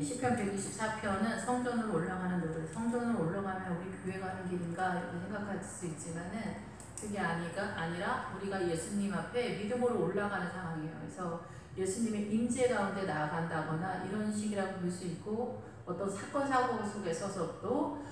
시편 124편은 성전으로 올라가는 노래, 성전으로 올라가면 우리 교회 가는 길인가 이렇게 생각할 수 있지만은 그게 아니라 우리가 예수님 앞에 믿음으로 올라가는 상황이에요. 그래서 예수님의 임재 가운데 나아간다거나 이런 식이라고 볼 수 있고, 어떤 사건 사고 속에 서서도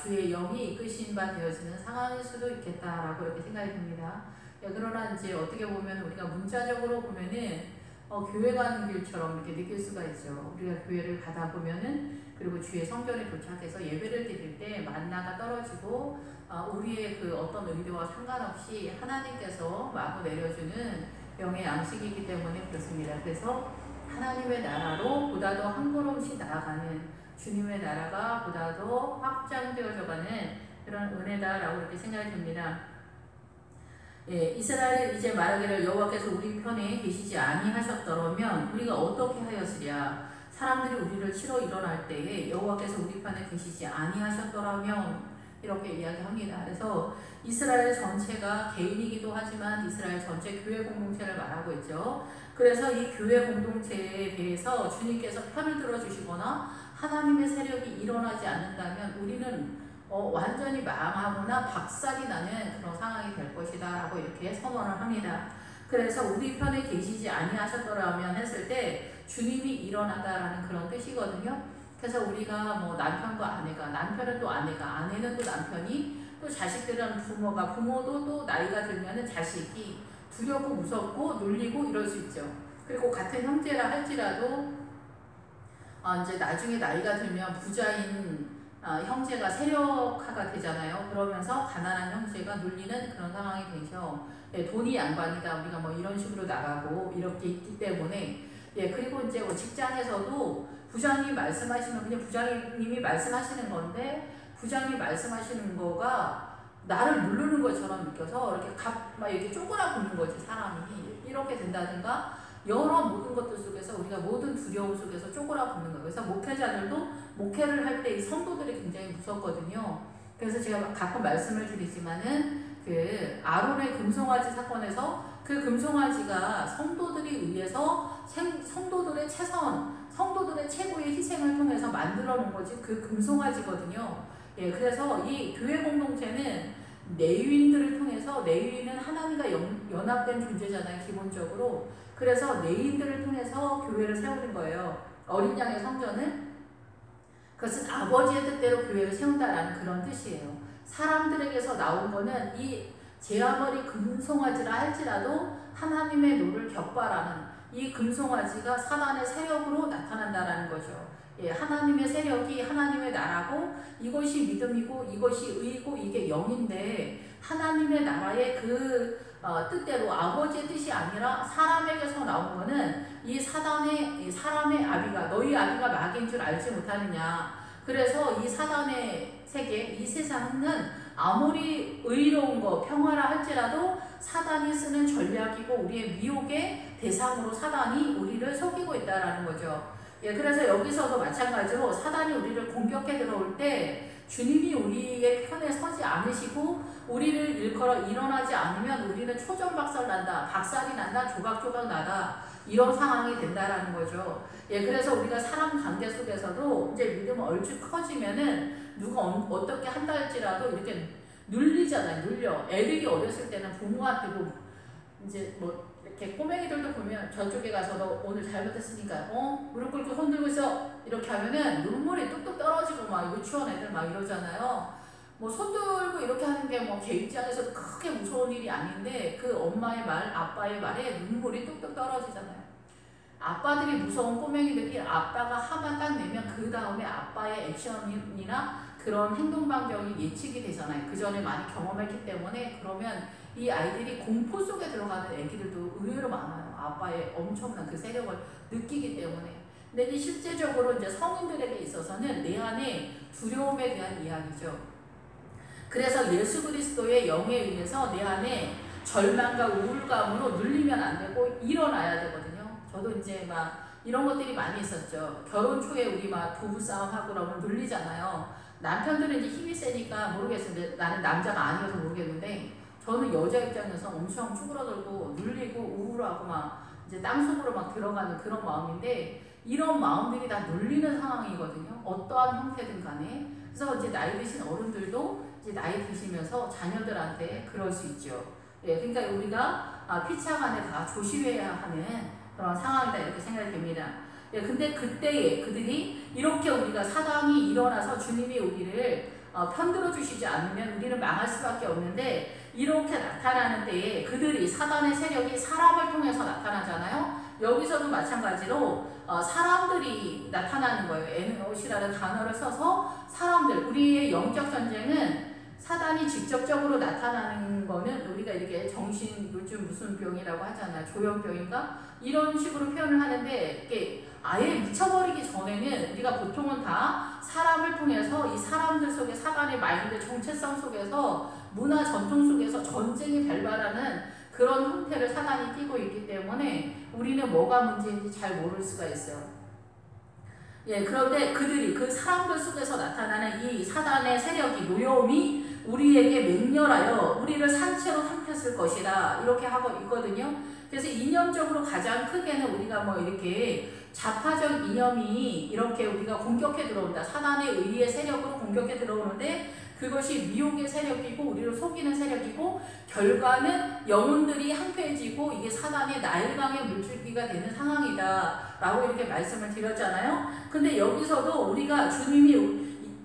주의 영이 이끄신 바 되어지는 상황일 수도 있겠다라고 이렇게 생각이 듭니다. 그러나 이제 어떻게 보면 우리가 문자적으로 보면은 교회 가는 길처럼 이렇게 느낄 수가 있죠. 우리가 교회를 가다 보면은, 그리고 주의 성전에 도착해서 예배를 드릴 때 만나가 떨어지고 우리의 그 어떤 의도와 상관없이 하나님께서 마구 내려주는 영의 양식이기 때문에 그렇습니다. 그래서 하나님의 나라로 보다 더 한 걸음씩 나아가는, 주님의 나라가 보다 더 확장되어져가는 그런 은혜다라고 이렇게 생각이 듭니다. 이스라엘이 이제 말하기를 여호와께서 우리 편에 계시지 아니하셨더라면 우리가 어떻게 하였으랴. 사람들이 우리를 치러 일어날 때에 여호와께서 우리 편에 계시지 아니하셨더라면 이렇게 이야기합니다. 그래서 이스라엘 전체가 개인이기도 하지만 이스라엘 전체 교회 공동체를 말하고 있죠. 그래서 이 교회 공동체에 대해서 주님께서 편을 들어주시거나 하나님의 세력이 일어나지 않는다면 우리는 완전히 망하거나 박살이 나는 그런 상황이 될 것이다 라고 이렇게 선언을 합니다. 그래서 우리 편에 계시지 아니하셨더라면 했을 때 주님이 일어나다라는 그런 뜻이거든요. 그래서 우리가 뭐 남편과 아내가, 남편은 또 아내가, 아내는 또 남편이, 또 자식들은 부모가, 부모도 또 나이가 들면은 자식이 두렵고 무섭고 눌리고 이럴 수 있죠. 그리고 같은 형제라 할지라도 이제 나중에 나이가 들면 부자인 형제가 세력화가 되잖아요. 그러면서 가난한 형제가 눌리는 그런 상황이 되죠. 돈이 양반이다, 우리가 뭐 이런 식으로 나가고 이렇게 있기 때문에. 그리고 이제 직장에서도 부장님이 말씀하시면 그냥 부장님이 말씀하시는 건데, 부장님이 말씀하시는 거가 나를 누르는 것처럼 느껴서 이렇게 막 이렇게 쪼그라드는 거지, 사람이. 이렇게 된다든가, 여러 모든 것들 속에서 우리가 모든 두려움 속에서 쪼그라드는 거예요. 그래서 목회자들도 목회를 할 때 이 성도들이 굉장히 무섭거든요. 그래서 제가 가끔 말씀을 드리지만은 그 아론의 금송아지 사건에서 그 금송아지가 성도들이 의해서 성도들의 최선, 성도들의 최고의 희생을 통해서 만들어 놓은 것이 그 금송아지거든요. 그래서 이 교회 공동체는 레위인들을 통해서, 레위인은 하나님과 연합된 존재잖아요, 기본적으로. 그래서 레위인들을 통해서 교회를 세우는 거예요. 어린 양의 성전은, 그것은 아버지의 뜻대로 교회를 세운다라는 그런 뜻이에요. 사람들에게서 나온 거는 이 제 아무리 금송아지라 할지라도 하나님의 노를 격발하는 이 금송아지가 사단의 세력으로 나타난다라는 거죠. 하나님의 세력이 하나님의 나라고, 이것이 믿음이고 이것이 의이고 이게 영인데, 하나님의 나라의 그 뜻대로 아버지의 뜻이 아니라 사람에게서 나온 거는 이 사람의 아비가, 너희 아비가 마귀인 줄 알지 못하느냐. 그래서 이 사단의 세계, 이 세상은 아무리 의로운 거, 평화라 할지라도 사단이 쓰는 전략이고 우리의 미혹의 대상으로 사단이 우리를 속이고 있다라는 거죠. 그래서 여기서도 마찬가지로 사단이 우리를 공격해 들어올 때 주님이 우리의 편에 서지 않으시고 우리를 일컬어 일어나지 않으면 우리는 초전박살 난다, 박살이 난다, 조각조각 나다, 이런 상황이 된다라는 거죠. 그래서 우리가 사람 관계 속에서도 이제 믿음이 얼추 커지면은 누가 어떻게 한다 할지라도 이렇게 눌리잖아요. 눌려. 애들이 어렸을 때는 부모한테도 이제 뭐 이렇게 꼬맹이들도 보면 저쪽에 가서 너 오늘 잘못했으니까 무릎 꿇고 손 들고 있어 이렇게 하면은 눈물이 뚝뚝 떨어지고 막 유치원 애들 막 이러잖아요. 뭐 손 들고 이렇게 하는 게 뭐 걔 입장에서 크게 무서운 일이 아닌데 그 엄마의 말, 아빠의 말에 눈물이 뚝뚝 떨어지잖아요. 아빠들이 무서운 꼬맹이들이 아빠가 화만 딱 내면 그 다음에 아빠의 액션이나 그런 행동 반경이 예측이 되잖아요. 그 전에 많이 경험했기 때문에. 그러면 이 아이들이 공포 속에 들어가는 애기들도 의외로 많아요. 아빠의 엄청난 그 세력을 느끼기 때문에. 근데 실제적으로 이제 성인들에게 있어서는 내 안에 두려움에 대한 이야기죠. 그래서 예수 그리스도의 영에 의해서 내 안에 절망과 우울감으로 눌리면 안 되고 일어나야 되거든요. 저도 이제 막 이런 것들이 많이 있었죠. 결혼 초에 우리 막 부부싸움하고 그러면 눌리잖아요. 남편들은 이제 힘이 세니까 모르겠어요. 나는 남자가 아니어서 모르겠는데 저는 여자 입장에서 엄청 쭈그러들고 눌리고 우울하고 막 이제 땅속으로 막 들어가는 그런 마음인데, 이런 마음들이 다 눌리는 상황이거든요. 어떠한 형태든 간에. 그래서 이제 나이 드신 어른들도 이제 나이 드시면서 자녀들한테 그럴 수 있죠. 예, 그러니까 우리가 피차간에 다 조심해야 하는 그런 상황이다 이렇게 생각이 됩니다. 예, 근데 그때에 그들이 이렇게 우리가 사단이 일어나서 주님이 우리를 편들어 주시지 않으면 우리는 망할 수밖에 없는데 이렇게 나타나는 때에 그들이 사단의 세력이 사람을 통해서 나타나잖아요. 여기서도 마찬가지로 사람들이 나타나는 거예요. 에노시라는 단어를 써서 사람들, 우리의 영적 전쟁은 사단이 직접적으로 나타나는 거는 우리가 이렇게 정신 요즘 무슨 병이라고 하잖아요. 조현병인가? 이런 식으로 표현을 하는데 이게 아예 미쳐버리기 전에는 우리가 보통은 다 사람을 통해서 이 사람들 속에 사단의 마인드 정체성 속에서 문화 전통 속에서 전쟁이 발발하는 그런 형태를 사단이 띠고 있기 때문에 우리는 뭐가 문제인지 잘 모를 수가 있어요. 예, 그런데 그들이 그 사람들 속에서 나타나는 이 사단의 세력이 노여움이 우리에게 맹렬하여 우리를 산채로 삼켰을 것이다 이렇게 하고 있거든요. 그래서 이념적으로 가장 크게는 우리가 뭐 이렇게 좌파적 이념이 이렇게 우리가 공격해 들어온다. 사단의 의의 세력으로 공격해 들어오는데 그것이 미혹의 세력이고 우리를 속이는 세력이고 결과는 영혼들이 한패해지고 이게 사단의 나일강의 물줄기가 되는 상황이다 라고 이렇게 말씀을 드렸잖아요. 근데 여기서도 우리가 주님이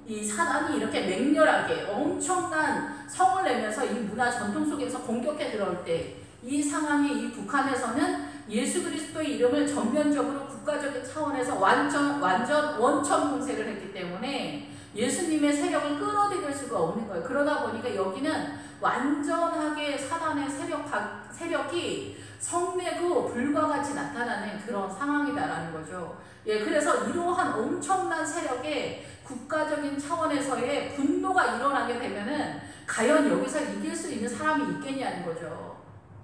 이 사단이 이렇게 맹렬하게 엄청난 성을 내면서 이 문화 전통 속에서 공격해 들어올 때 이 상황에 이 북한에서는 예수 그리스도의 이름을 전면적으로 국가적인 차원에서 완전 원천 봉쇄를 했기 때문에 예수님의 세력을 끌어들일 수가 없는 거예요. 그러다 보니까 여기는 완전하게 사단의 세력이 성내고 불과 같이 나타나는 그런 상황이다라는 거죠. 예, 그래서 이러한 엄청난 세력에 국가적인 차원에서의 분노가 일어나게 되면은 과연 여기서 이길 수 있는 사람이 있겠냐는 거죠.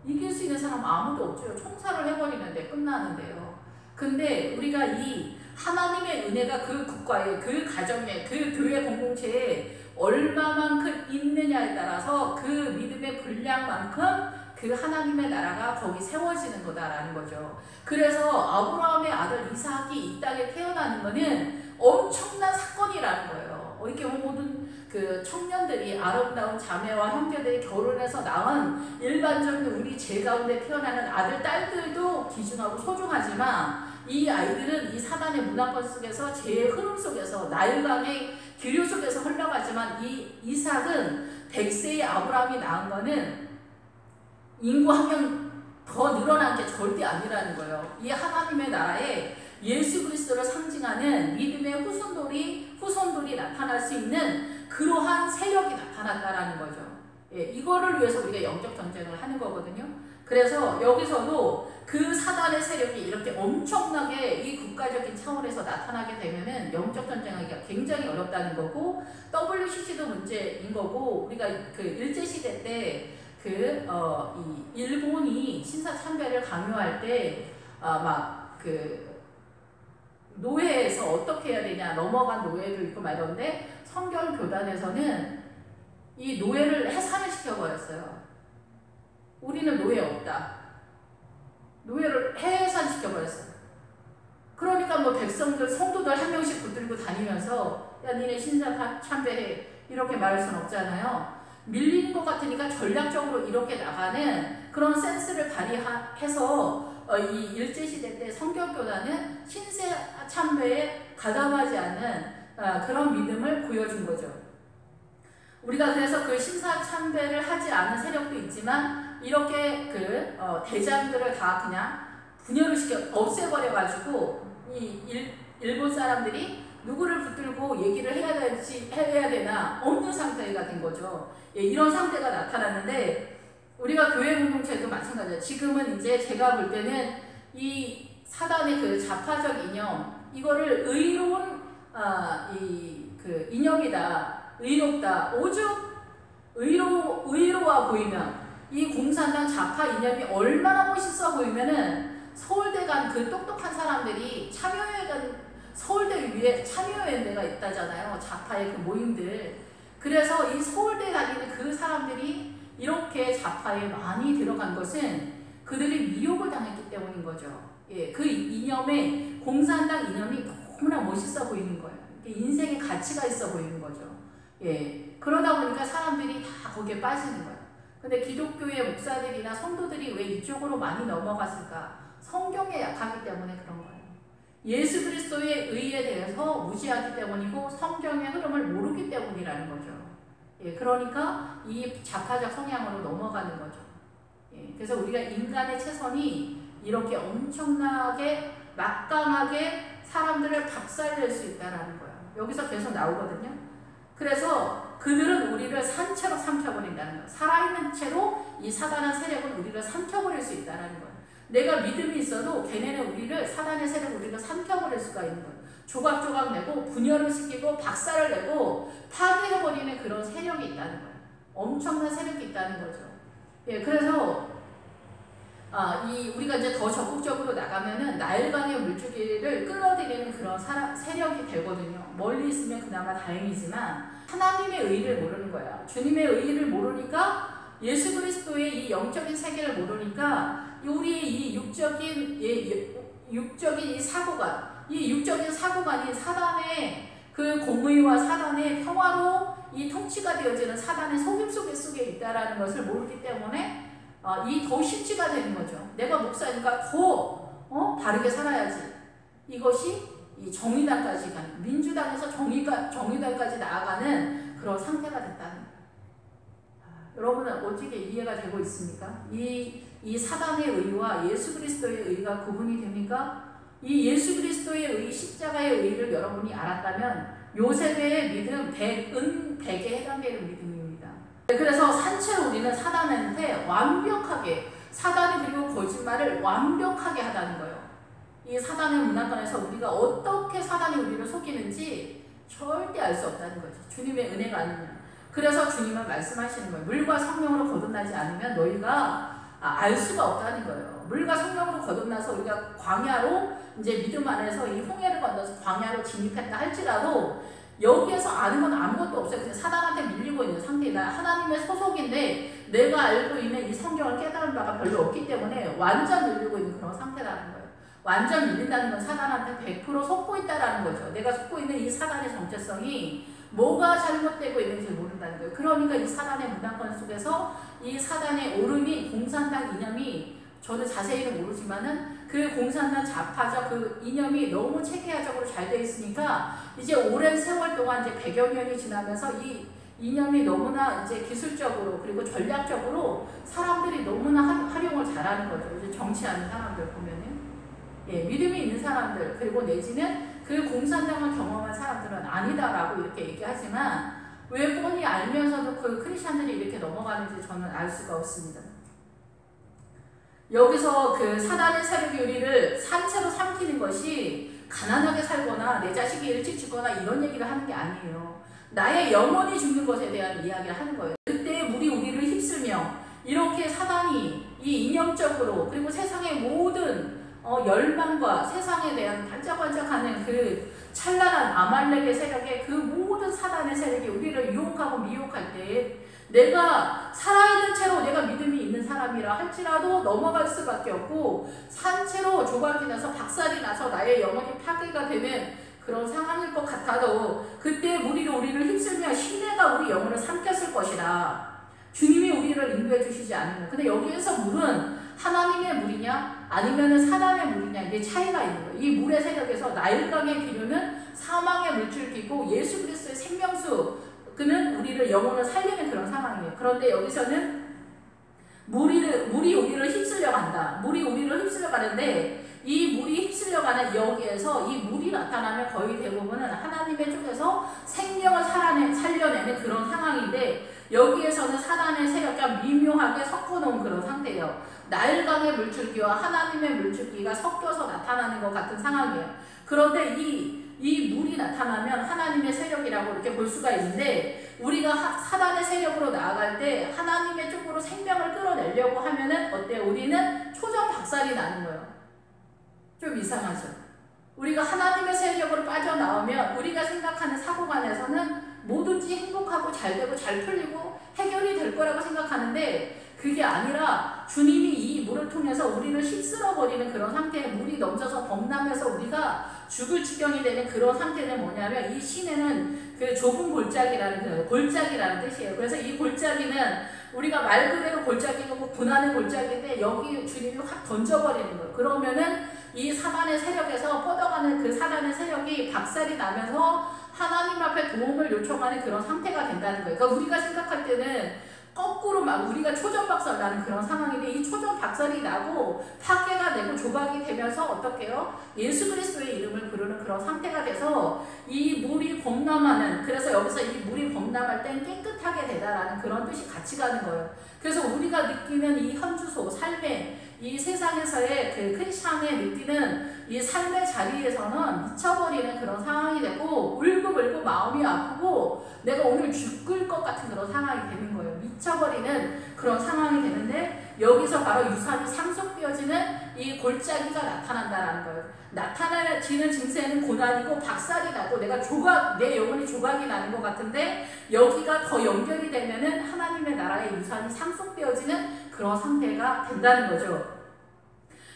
이길 수 있는 사람 아무도 없죠. 총살을 해버리는데 끝나는데요. 근데 우리가 이 하나님의 은혜가 그 국가에, 그 가정에, 그 교회 공동체에 얼마만큼 있느냐에 따라서 그 믿음의 분량만큼 그 하나님의 나라가 거기 세워지는 거다라는 거죠. 그래서 아브라함의 아들 이삭이 이 땅에 태어나는 거는 엄청난 사건이라는 거예요. 이렇게 모든 그 청년들이 아름다운 자매와 형제들이 결혼해서 낳은 일반적인 우리 제 가운데 태어나는 아들, 딸들도 귀중하고 소중하지만 이 아이들은 이 사단의 문화권 속에서 제 흐름 속에서 나일강의 기류 속에서 흘러가지만 이 이삭은 100세의 아브라함이 낳은 거는 인구 한 명 더 늘어난 게 절대 아니라는 거예요. 이 하나님의 나라에 예수 그리스도를 상징하는 믿음의 후손들이 나타날 수 있는 그러한 세력이 나타났다라는 거죠. 예, 이거를 위해서 우리가 영적 전쟁을 하는 거거든요. 그래서 여기서도 그 사단의 세력이 이렇게 엄청나게 이 국가적인 차원에서 나타나게 되면은 영적 전쟁하기가 굉장히 어렵다는 거고 WCC도 문제인 거고 우리가 그 일제시대 때 이 일본이 신사참배를 강요할 때 막 그 노예에서 어떻게 해야 되냐 넘어간 노예도 있고 막 이런데 성결교단에서는 이 노예를 해산을 시켜버렸어요. 우리는 노예 없다. 노예를 해산시켜버렸어요. 그러니까 뭐 백성들, 성도들 한 명씩 붙들고 다니면서 야 니네 신사 참배해 이렇게 말할 순 없잖아요. 밀리는 것 같으니까 전략적으로 이렇게 나가는 그런 센스를 발휘해서 이 일제시대 때 성결교단은 신사 참배에 가담하지 않는 그런 믿음을 보여준 거죠. 우리가 그래서 그 신사 참배를 하지 않은 세력도 있지만 이렇게 그 대장들을 다 그냥 분열을 시켜 없애버려가지고 이 일본 사람들이 누구를 붙들고 얘기를 해야 되나 없는 상태가 된 거죠. 예, 이런 상태가 나타났는데 우리가 교회 공동체도 마찬가지예요. 지금은 이제 제가 볼 때는 이 사단의 그 좌파적 이념 이거를 의로운 그 이념이다, 의롭다, 오죽 의로워 보이면 이 공산당 좌파 이념이 얼마나 멋있어 보이면은 서울대 간 그 똑똑한 사람들이 참여회 간 서울대 위에 참여연대가 있다잖아요. 좌파의 그 모임들. 그래서 이 서울대 다니는 그 사람들이 이렇게 좌파에 많이 들어간 것은 그들이 미혹을 당했기 때문인 거죠. 예, 그 이념에 공산당 이념이 너무나 멋있어 보이는 거예요. 인생의 가치가 있어 보이는 거죠. 예, 그러다 보니까 사람들이 다 거기에 빠지는 거예요. 근데 기독교의 목사들이나 성도들이 왜 이쪽으로 많이 넘어갔을까? 성경에 약하기 때문에 그런 거예요. 예수 그리스도의 의에 대해서 무시하기 때문이고 성경의 흐름을 모르기 때문이라는 거죠. 예, 그러니까 이 좌파적 성향으로 넘어가는 거죠. 예, 그래서 우리가 인간의 최선이 이렇게 엄청나게 막강하게 사람들을 박살낼 수 있다는 거예요. 여기서 계속 나오거든요. 그래서 그들은 우리를 산채로 삼켜버린다는 거예요. 살아있는 채로 이 사단한 세력은 우리를 삼켜버릴 수 있다는 거예요. 내가 믿음이 있어도 걔네는 우리를, 사단의 세력은 우리를 삼켜버릴 수가 있는 거예요. 조각조각 내고 분열을 시키고 박살을 내고 파괴해버리는 그런 세력이 있다는 거예요. 엄청난 세력이 있다는 거죠. 예, 그래서 우리가 이제 더 적극적으로 나가면은 나일강의 물줄기를 끌어들이는 그런 세력이 되거든요. 멀리 있으면 그나마 다행이지만 하나님의 의를 모르는 거야. 주님의 의를 모르니까 예수 그리스도의 이 영적인 세계를 모르니까 우리의 이 육적인 이 육적인 사고관이 사단의 그 공의와 사단의 평화로 이 통치가 되어지는 사단의 속임 속에 있다라는 것을 모르기 때문에 더 실지가 되는 거죠. 내가 목사니까 더 바르게 살아야지. 이것이 이 정의당까지 가는, 민주당에서 정의당까지 나아가는 그런 상태가 됐다는 거예요. 여러분은 어떻게 이해가 되고 있습니까? 이 사단의 의와 예수 그리스도의 의가 구분이 됩니까? 이 예수 그리스도의 의, 십자가의 의를 여러분이 알았다면 요셉의 믿음, 백에 해당되는 믿음입니다. 그래서 산채로 우리는 사단한테 완벽하게, 사단이 그리고 거짓말을 완벽하게 하다는 거예요. 이 사단의 문화권에서 우리가 어떻게 사단이 우리를 속이는지 절대 알 수 없다는 거죠. 주님의 은혜가 아니면. 그래서 주님은 말씀하시는 거예요. 물과 성령으로 거듭나지 않으면 너희가 알 수가 없다는 거예요. 물과 성령으로 거듭나서 우리가 광야로 이제 믿음 안에서 이 홍해를 건너서 광야로 진입했다 할지라도 여기에서 아는 건 아무것도 없어요. 그냥 사단한테 밀리고 있는 상태이다. 하나님의 소속인데 내가 알고 있는 이 성경을 깨달은 바가 별로 없기 때문에 완전 밀리고 있는 그런 상태라는 거예요. 완전 밀린다는 건 사단한테 100% 속고 있다는 거죠. 내가 속고 있는 이 사단의 정체성이 뭐가 잘못되고 있는지 모른다는 거예요. 그러니까 이 사단의 문화권 속에서 이 사단의 오름이 공산당 이념이, 저는 자세히는 모르지만은 그 공산당 좌파적 그 이념이 너무 체계화적으로 잘 돼 있으니까 이제 오랜 세월 동안 이제 100여 년이 지나면서 이 이념이 너무나 이제 기술적으로 그리고 전략적으로 사람들이 너무나 활용을 잘하는 거죠. 이제 정치하는 사람들 보면은. 예, 믿음이 있는 사람들, 그리고 내지는 그 공산당을 경험한 사람들은 아니다라고 이렇게 얘기하지만 왜 뻔히 알면서도 그 크리스찬들이 이렇게 넘어가는지 저는 알 수가 없습니다. 여기서 그 사단의 세력이 우리를 산채로 삼키는 것이 가난하게 살거나 내 자식이 일찍 죽거나 이런 얘기를 하는 게 아니에요. 나의 영혼이 죽는 것에 대한 이야기를 하는 거예요. 그때 우리를 휩쓸며 이렇게 사단이 이 이념적으로 그리고 세상의 모든 열망과 세상에 대한 반짝반짝하는 그 찬란한 아말렉의 세력의 그 모든 사단의 세력이 우리를 유혹하고 미혹할 때 내가 살아있는 채로 내가 믿음이 있는 사람이라 할지라도 넘어갈 수밖에 없고 산채로 조각이 나서 박살이 나서 나의 영혼이 파괴가 되는 그런 상황일 것 같아도 그때 우리를 휩쓸며 시내가 우리 영혼을 삼켰을 것이라. 주님이 우리를 인도해 주시지 않으면. 근데 여기에서 물은 하나님의 물이냐 아니면 사단의 물이냐 이게 차이가 있는 거예요. 이 물의 세력에서 나일강의 기류는 사망의 물줄기고 예수 그리스도의 생명수, 그는 우리를 영혼을 살리는 그런 상황이에요. 그런데 여기서는 물이 우리를 휩쓸려 간다. 물이 우리를 휩쓸려 가는데 이 물이 휩쓸려 가는 여기에서 이 물이 나타나면 거의 대부분은 하나님의 쪽에서 생명을 살려내는 그런 상황인데 여기에서는 사단의 세력과 미묘하게 섞어놓은 그런 상태예요. 나일강의 물줄기와 하나님의 물줄기가 섞여서 나타나는 것 같은 상황이에요. 그런데 이 물이 나타나면 하나님의 세력이라고 이렇게 볼 수가 있는데 우리가 사단의 세력으로 나아갈 때 하나님의 쪽으로 생명을 끌어내려고 하면은 어때요? 우리는 초전박살이 나는 거예요. 좀 이상하죠? 우리가 하나님의 세력으로 빠져나오면 우리가 생각하는 사고관에서는 뭐든지 행복하고 잘 되고 잘 풀리고 해결이 될 거라고 생각하는데 그게 아니라 주님이 이 물을 통해서 우리를 휩쓸어 버리는 그런 상태에 물이 넘쳐서 범람해서 우리가 죽을 지경이 되는 그런 상태는 뭐냐면 이 시내는 그 좁은 골짜기라는 뜻이에요. 그래서 이 골짜기는 우리가 말 그대로 골짜기고 고난의 골짜기인데 여기 주님이 확 던져버리는 거예요. 그러면은 이 사단의 세력에서 뻗어가는 그 사단의 세력이 박살이 나면서 하나님 앞에 도움을 요청하는 그런 상태가 된다는 거예요. 그러니까 우리가 생각할 때는 거꾸로 막 우리가 초전박살 나는 그런 상황인데 이 초전박살이 나고 파괴가 되고 조각이 되면서 어떻게 해요? 예수 그리스도의 이름을 부르는 그런 상태가 돼서 이 물이 범람하는, 그래서 여기서 이 물이 범람할 땐 깨끗하게 되다라는 그런 뜻이 같이 가는 거예요. 그래서 우리가 느끼는 이 현주소, 삶의 이 세상에서의 그 크리스찬의 느끼는 이 삶의 자리에서는 미쳐버리는 그런 상황이 되고 울고불고 마음이 아프고 내가 오늘 죽을 것 같은 그런 상황이 되는 거예요. 미쳐버리는 그런 상황이 되는데 여기서 바로 유산이 상속되어지는 이 골짜기가 나타난다라는 거예요. 나타나지는 증세는 고난이고 박살이 나고 내 영혼이 조각이 나는 것 같은데 여기가 더 연결이 되면은 하나님의 나라의 유산이 상속되어지는 그런 상태가 된다는 거죠.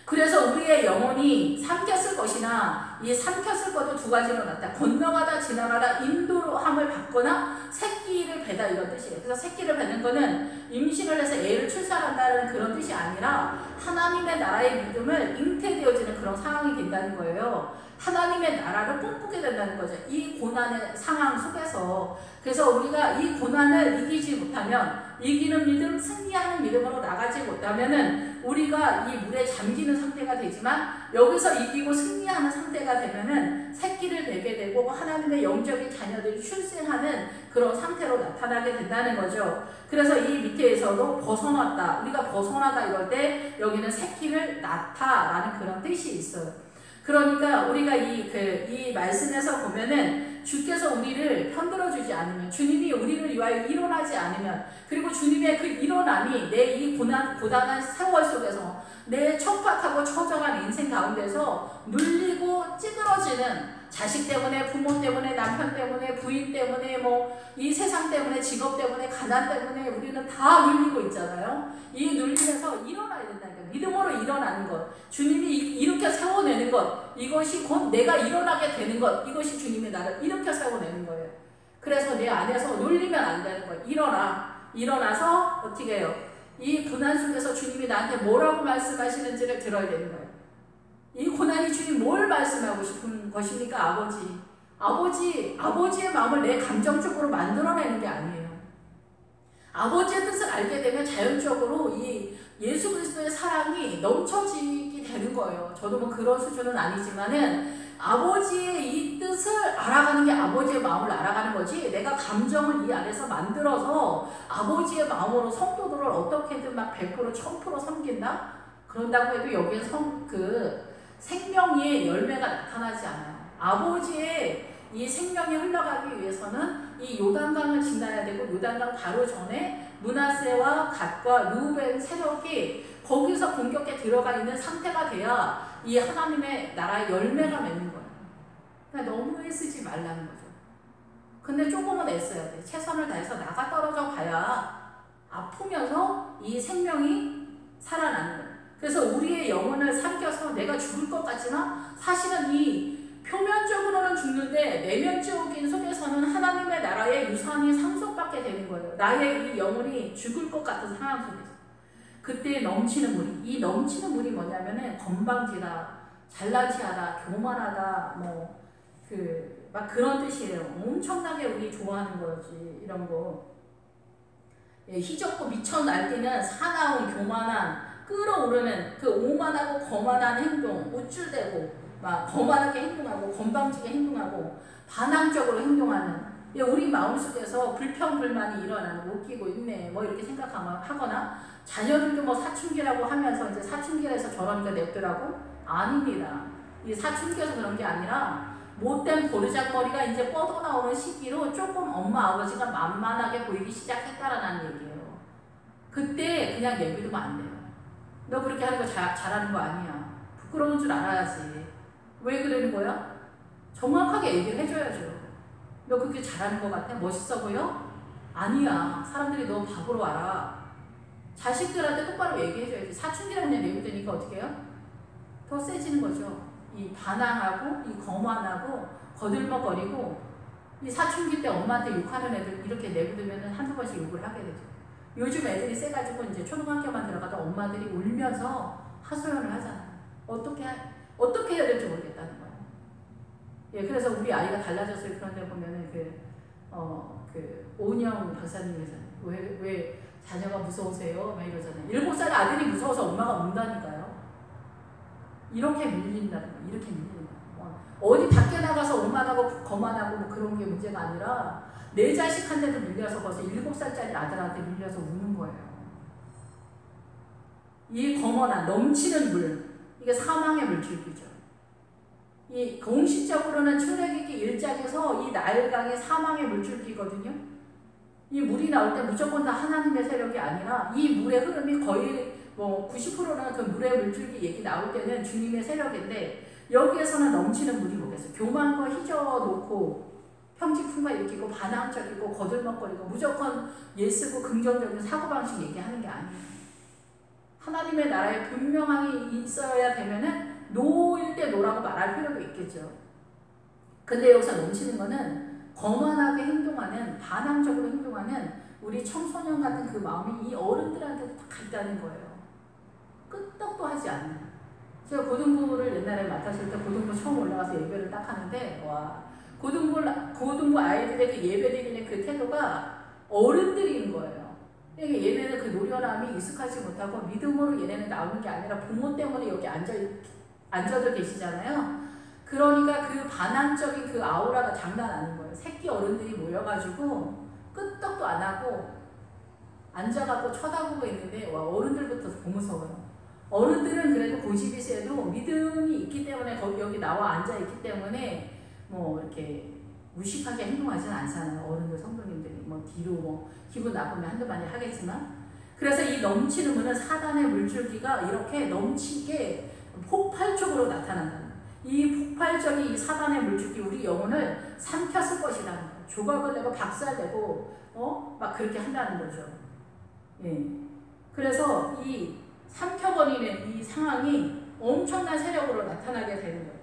그래서 우리의 영혼이 삼켰을 것이나 이 삼켰을 것도 두 가지로 나타나 건너가다 지나가다 인도로 함을 받거나 새끼를 배다 이런 뜻이에요. 그래서 새끼를 배는 거는 임신을 해서 애를 출산한다는 그런 뜻이 아니라 하나님의 나라의 믿음을 잉태되어지는 그런 상황이 된다는 거예요. 하나님의 나라를 꿈꾸게 된다는 거죠. 이 고난의 상황 속에서. 그래서 우리가 이 고난을 이기지 못하면 이기는 믿음, 승리하는 믿음으로 나가지 못하면은 우리가 이 물에 잠기는 상태가 되지만 여기서 이기고 승리하는 상태가 되면은 새끼를 내게 되고 하나님의 영적인 자녀들이 출생하는 그런 상태로 나타나게 된다는 거죠. 그래서 이 밑에서도 벗어났다. 우리가 벗어나다 이럴 때 여기는 새끼를 낳다라는 그런 뜻이 있어요. 그러니까 우리가 이 말씀에서 보면은 주께서 우리를 편들어주지 않으면, 주님이 우리를 위하여 일어나지 않으면, 그리고 주님의 그 일어남이 내 이 고단한 세월 속에서 내 척박하고 처정한 인생 가운데서 눌리고 찌그러지는 자식 때문에, 부모 때문에, 남편 때문에, 부인 때문에, 이 세상 때문에, 직업 때문에, 가난 때문에 우리는 다 눌리고 있잖아요. 이 눌리면서 일어나야 된다니까. 믿음으로 일어나는 것, 주님이 일으켜 세워내는 것, 이것이 곧 내가 일어나게 되는 것, 이것이 주님이 나를 일으켜 세워내는 거예요. 그래서 내 안에서 눌리면 안 되는 거예요. 일어나서 어떻게 해요? 이 고난 속에서 주님이 나한테 뭐라고 말씀하시는지를 들어야 되는 거예요. 이 고난이 주님 뭘 말씀하고 싶은 것입니까? 아버지의 마음을 내 감정적으로 만들어내는 게 아니에요. 아버지의 뜻을 알게 되면 자연적으로 이 예수 그리스도의 사랑이 넘쳐지게 되는 거예요. 저도 그런 수준은 아니지만은 아버지의 이 뜻을 알아가는 게 아버지의 마음을 알아가는 거지, 내가 감정을 이 안에서 만들어서 아버지의 마음으로 성도들을 어떻게든 막 100% 1000% 섬긴다? 그런다고 해도 여기에 생명의 열매가 나타나지 않아요. 아버지의 이 생명이 흘러가기 위해서는 이 요단강을 지나야 되고, 요단강 바로 전에 므낫세와 갓과 르우벤 세력이 거기서 공격에 들어가 있는 상태가 돼야 이 하나님의 나라의 열매가 맺는 거예요. 그러니까 너무 애쓰지 말라는 거죠. 근데 조금은 애써야 돼. 최선을 다해서 나가 떨어져 가야 아프면서 이 생명이 살아나는 거예요. 그래서 우리의 영혼을 삼켜서 내가 죽을 것 같지만 사실은 이 표면적으로는 죽는데 내면적인 속에서는 하나님의 나라의 유산이 상속받게 되는 거예요. 나의 이 영혼이 죽을 것 같은 상황 속에서. 그때 넘치는 물이, 이 넘치는 물이 뭐냐면은 건방지다, 잘나지하다, 교만하다, 막 그런 뜻이에요. 엄청나게 우리 좋아하는 거지, 이런 거. 희적고 미쳐 날뛰는 사나운, 교만한, 끌어오르는 그 오만하고 거만한 행동, 우쭐대고 막 거만하게 행동하고 건방지게 행동하고 반항적으로 행동하는, 우리 마음속에서 불평불만이 일어나는, 웃기고 있네 이렇게 생각하거나 자녀들도 사춘기라고 하면서 이제 사춘기에서 저러니까 냅두라고? 아닙니다. 이 사춘기에서 그런 게 아니라 못된 버르장머리가 이제 뻗어나오는 시기로 조금 엄마 아버지가 만만하게 보이기 시작했다라는 얘기예요. 그때 그냥 내비두면 안 돼요. 너 그렇게 하는 거 잘하는 거 아니야. 부끄러운 줄 알아야지. 왜 그러는 거야? 정확하게 얘기를 해줘야죠. 너 그렇게 잘하는 것 같아? 멋있어 보여? 아니야. 사람들이 너 바보로 알아. 자식들한테 똑바로 얘기해줘야지. 사춘기라고 그냥 내비두니까 어떻게 해요? 더 세지는 거죠. 이 반항하고 이 거만하고 거들먹거리고 이 사춘기 때 엄마한테 욕하는 애들 이렇게 내비두면 한두 번씩 욕을 하게 되죠. 요즘 애들이 세가지고 이제 초등학교만 들어가도 엄마들이 울면서 하소연을 하잖아요. 어떻게 해야 될지 모르겠다는 거예요. 예, 그래서 우리 아이가 달라졌어요. 그런데 보면은 오은영 박사님께서 왜 자녀가 무서우세요? 막 이러잖아요. 7살 아들이 무서워서 엄마가 운다니까요. 이렇게 밀린다는 거예요. 이렇게 밀린다. 어디 밖에 나가서 오만하고 거만하고 뭐 그런 게 문제가 아니라 내 자식한테도 밀려서 벌써 7살짜리 아들한테 밀려서 우는 거예요. 이 거만한 넘치는 물, 이게 사망의 물줄기죠. 이 공식적으로는 출애굽기 1장에서 이 나일강이 사망의 물줄기거든요. 이 물이 나올 때 무조건 다 하나님의 세력이 아니라 이 물의 흐름이 거의 뭐 90%는 그 물의 물줄기 얘기 나올 때는 주님의 세력인데 여기에서는 넘치는 물이 뭐겠어요? 교만과 휘저어놓고 평지풍만 일으키고 반항적이고 거들먹거리고 무조건 예쓰고 긍정적인 사고방식 얘기하는 게 아니에요. 하나님의 나라에 분명하게 있어야 되면은 노일 때 노라고 말할 필요도 있겠죠. 근데 여기서 넘치는 거는 거만하게 행동하는, 반항적으로 행동하는 우리 청소년 같은 그 마음이 이 어른들한테도 다 있다는 거예요. 끄떡도 하지 않는. 제가 고등부를 옛날에 맡았을 때 고등부 처음 올라가서 예배를 딱 하는데 와 고등부 아이들의 그 예배 드리는 그 태도가 어른들인 거예요. 그러니까 얘네는 그 노련함이 익숙하지 못하고 믿음으로 얘네는 나오는 게 아니라 부모 때문에 여기 앉아들 계시잖아요. 그러니까 그 반항적인 그 아우라가 장난 아닌 거예요. 새끼 어른들이 모여가지고 끄떡도 안 하고 앉아갖고 쳐다보고 있는데 와 어른들부터 더 무서워요. 어른들은 그래도 고집이 세도 믿음이 있기 때문에 여기 나와 앉아있기 때문에 뭐 이렇게 무식하게 행동하지는 않잖아요. 어른들 성도님들이 뭐 뒤로 뭐 기분 나쁘면 한두 마디 하겠지만 그래서 이 넘치는 물은 사단의 물줄기가 이렇게 넘치게 폭발적으로 나타난다는 거예요. 이 폭발적인 이 사단의 물줄기 우리 영혼을 삼켰을 것이라는 거예요. 조각을 내고 박살내고 막 그렇게 한다는 거죠. 예. 그래서 이 삼켜버리는 이 상황이 엄청난 세력으로 나타나게 되는 거예요.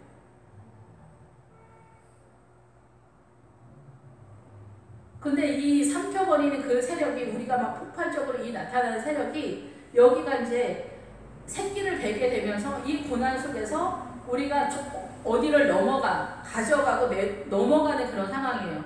근데 이 삼켜버리는 그 세력이 우리가 막 폭발적으로 이 나타나는 세력이 여기가 이제 새끼를 베게 되면서 이 고난 속에서 우리가 어디를 가져가고 넘어가는 그런 상황이에요.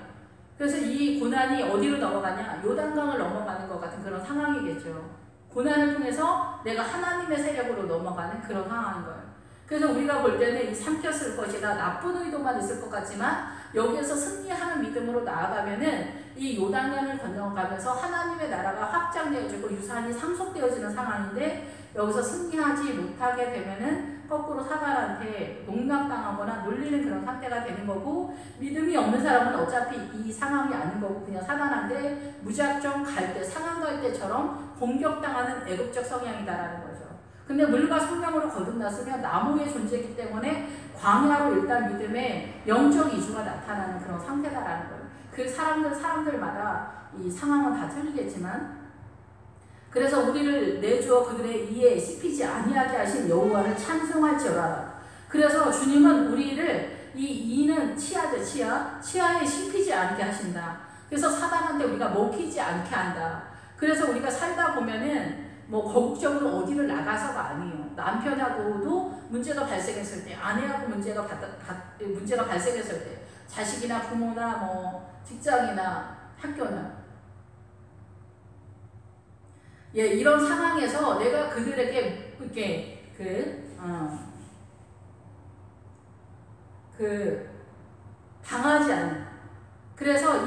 그래서 이 고난이 어디로 넘어가냐? 요단강을 넘어가는 것 같은 그런 상황이겠죠. 고난을 통해서 내가 하나님의 세력으로 넘어가는 그런 상황인 거예요. 그래서 우리가 볼 때는 이 삼켰을 것이다. 나쁜 의도만 있을 것 같지만 여기에서 승리하는 믿음으로 나아가면은 이 요단강을 건너가면서 하나님의 나라가 확장되어지고 유산이 상속되어지는 상황인데 여기서 승리하지 못하게 되면은 거꾸로 사단한테 농락당하거나 놀리는 그런 상태가 되는 거고 믿음이 없는 사람은 어차피 이 상황이 아닌 거고 그냥 사단한테 무작정 상한 갈 때처럼 공격당하는 애국적 성향이다라는 거죠. 근데 물과 성령으로 거듭났으면 나무의 존재이기 때문에 광야로 일단 믿음의 영적 이주가 나타나는 그런 상태다라는 거예요. 그 사람들마다 이 상황은 다 틀리겠지만 그래서 우리를 내주어 그들의 이에 씹히지 아니하게 하신 여호와를 찬송할지어다. 그래서 주님은 우리를 이 이는 치아죠. 치아에 씹히지 않게 하신다. 그래서 사단한테 우리가 먹히지 않게 한다. 그래서 우리가 살다 보면은 뭐 거국적으로 어디를 나가서가 아니에요. 남편하고도 문제가 발생했을 때, 아내하고 문제가 발생했을 때, 자식이나 부모나 뭐 직장이나 학교나 이런 상황에서 내가 그들에게 이렇게 당하지 않는. 그래서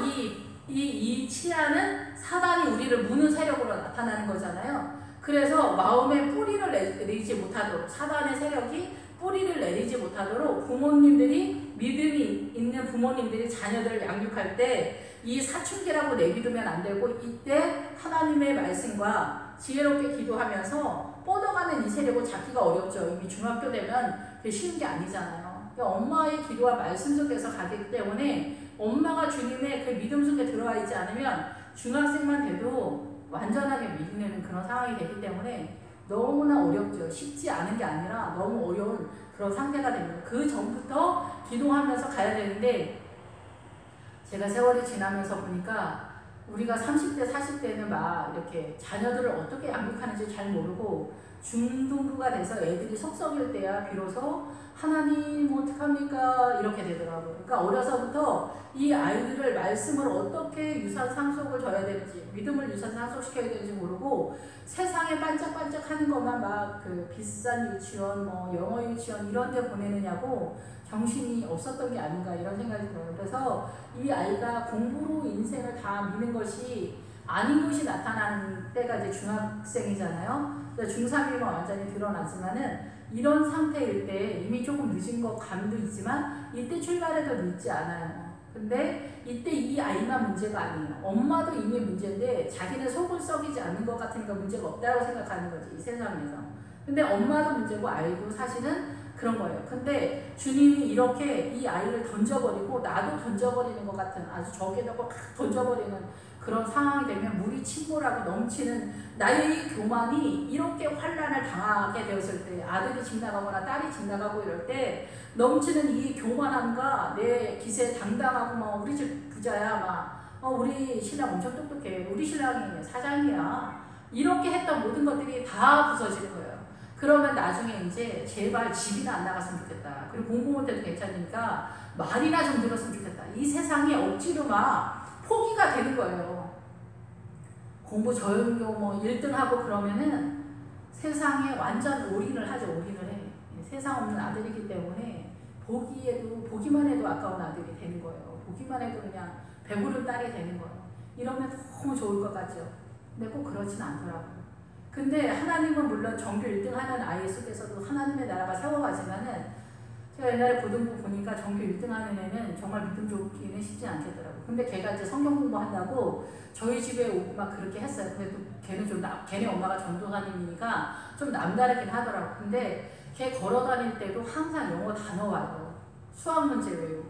이 치아는 사단이 우리를 무는 세력으로 나타나는 거잖아요. 그래서 마음에 뿌리를 내리지 못하도록 사단의 세력이 뿌리를 내리지 못하도록 부모님들이 믿음이 있는 부모님들이 자녀들을 양육할 때 이 사춘기라고 내비두면 안 되고 이때 하나님의 말씀과 지혜롭게 기도하면서 뻗어가는 이 세력을 잡기가 어렵죠. 이미 중학교 되면 쉬운 게 아니잖아요. 그러니까 엄마의 기도와 말씀 속에서 가기 때문에 엄마가 주님의 그 믿음 속에 들어와 있지 않으면 중학생만 돼도 완전하게 밀리는 그런 상황이 되기 때문에 너무나 어렵죠. 쉽지 않은 게 아니라 너무 어려운 그런 상태가 됩니다. 그 전부터 기도하면서 가야 되는데 제가 세월이 지나면서 보니까 우리가 30대, 40대는 막 이렇게 자녀들을 어떻게 양육하는지 잘 모르고 중등부가 돼서 애들이 속썩일 때야 비로소 하나님 어떡합니까? 이렇게 되더라고요. 그러니까 어려서부터 이 아이들을 말씀을 어떻게 유산 상속을 줘야 되는지, 믿음을 유산 상속시켜야 되는지 모르고 세상에 반짝반짝 하는 것만 막 그 비싼 유치원, 뭐 영어 유치원 이런 데 보내느냐고 정신이 없었던 게 아닌가 이런 생각이 들어요. 그래서 이 아이가 공부로 인생을 다 미는 것이 아닌 것이 나타나는 때가 이제 중학생이잖아요. 중3이면 완전히 드러나지만은 이런 상태일 때 이미 조금 늦은 것 감도 있지만 이때 출발해도 늦지 않아요. 근데 이때 이 아이만 문제가 아니에요. 엄마도 이미 문제인데 자기는 속을 썩이지 않는 것 같으니까 문제가 없다고 생각하는 거지, 이 세상에서. 근데 엄마도 문제고 아이도 사실은 그런 거예요. 근데 주님이 이렇게 이 아이를 던져버리고 나도 던져버리는 것 같은 아주 적에다가 던져버리는 그런 상황이 되면 물이 침몰하고 넘치는 나의 이 교만이 이렇게 환난을 당하게 되었을 때 아들이 집 나가거나 딸이 집 나가고 이럴 때 넘치는 이 교만함과 내 기세 당당하고 막 우리 집 부자야 막 우리 신랑 엄청 똑똑해 우리 신랑이 사장이야 이렇게 했던 모든 것들이 다 부서지는 거예요. 그러면 나중에 이제 제발 집이나 안 나갔으면 좋겠다. 그리고 공부 못해도 괜찮으니까 말이나 좀 들었으면 좋겠다. 이 세상에 억지로 막 포기가 되는 거예요. 공부 저연교 뭐 1등하고 그러면은 세상에 완전 올인을 하죠. 올인을 해. 세상 없는 아들이기 때문에 보기만 해도 아까운 아들이 되는 거예요. 보기만 해도 그냥 배부른 딸이 되는 거예요. 이러면 너무 좋을 것 같죠. 근데 꼭 그렇진 않더라고요. 근데 하나님은 물론 전교 1등 하는 아이 속에서도 하나님의 나라가 세워가지만은 제가 옛날에 고등부 보니까 전교 1등 하는 애는 정말 믿음 좋기는 쉽지 않겠더라고요. 근데 걔가 이제 성경 공부한다고 저희 집에 오고 막 그렇게 했어요. 근데 또 걔네 엄마가 전도사님이니까 좀 남다르긴 하더라고요. 근데 걔 걸어 다닐 때도 항상 영어 단어 와요. 수학 문제 외우고.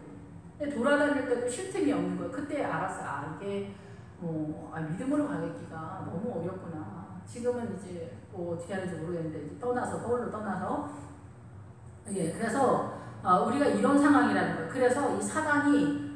근데 돌아다닐 때도 쉴 틈이 없는 거예요. 그때 알았어요. 이게 믿음으로 가기가 너무 어렵구나. 지금은 이제 뭐 어떻게 하는지 모르겠는데 서울로 떠나서 그래서 우리가 이런 상황이라는 거예요. 그래서 이 사단이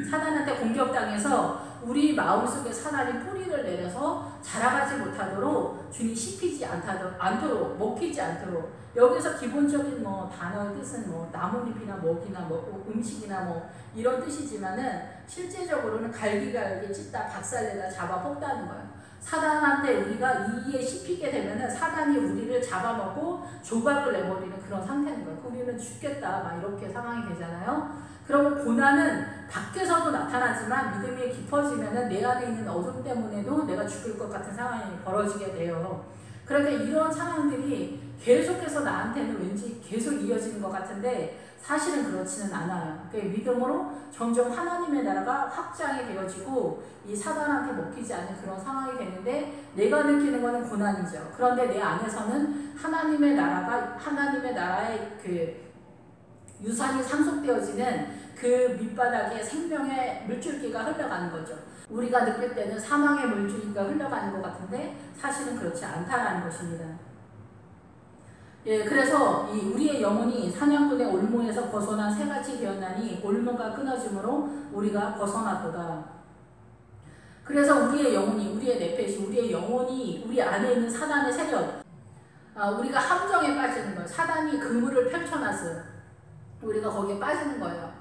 사단한테 공격당해서 우리 마음속에 사단이 뿌리를 내려서 자라가지 못하도록 주님 씹히지 않도록 먹히지 않도록 여기서 기본적인 뭐 단어의 뜻은 뭐 나뭇잎이나 먹이나 뭐 음식이나 뭐 이런 뜻이지만은 실제적으로는 갈기갈기 찢다 박살내다 잡아 뽑다는 거예요. 사단한테 우리가 이에 씹히게 되면은 사단이 우리를 잡아먹고 조각을 내버리는 그런 상태인 거예요. 우리는 죽겠다 막 이렇게 상황이 되잖아요. 그러면 고난은 밖에서도 나타나지만 믿음이 깊어지면은 내 안에 있는 어둠 때문에도 내가 죽을 것 같은 상황이 벌어지게 돼요. 그런데 이런 상황들이 계속해서 나한테는 왠지 계속 이어지는 것 같은데 사실은 그렇지는 않아요. 그러니까 믿음으로 점점 하나님의 나라가 확장이 되어지고 이 사단한테 먹히지 않는 그런 상황이 되는데 내가 느끼는 것은 고난이죠. 그런데 내 안에서는 하나님의 나라의 그 유산이 상속되어지는 그 밑바닥에 생명의 물줄기가 흘러가는 거죠. 우리가 느낄 때는 사망의 물줄기가 흘러가는 것 같은데 사실은 그렇지 않다라는 것입니다. 그래서 우리의 영혼이 사냥꾼의 올무에서 벗어난 새 같이 되었나니 올무가 끊어짐으로 우리가 벗어났도다. 그래서 우리의 영혼이, 우리의 네펫이, 우리의 영혼이 우리 안에 있는 사단의 세력, 우리가 함정에 빠지는 거예요. 사단이 그물을 펼쳐놨어요. 우리가 거기에 빠지는 거예요.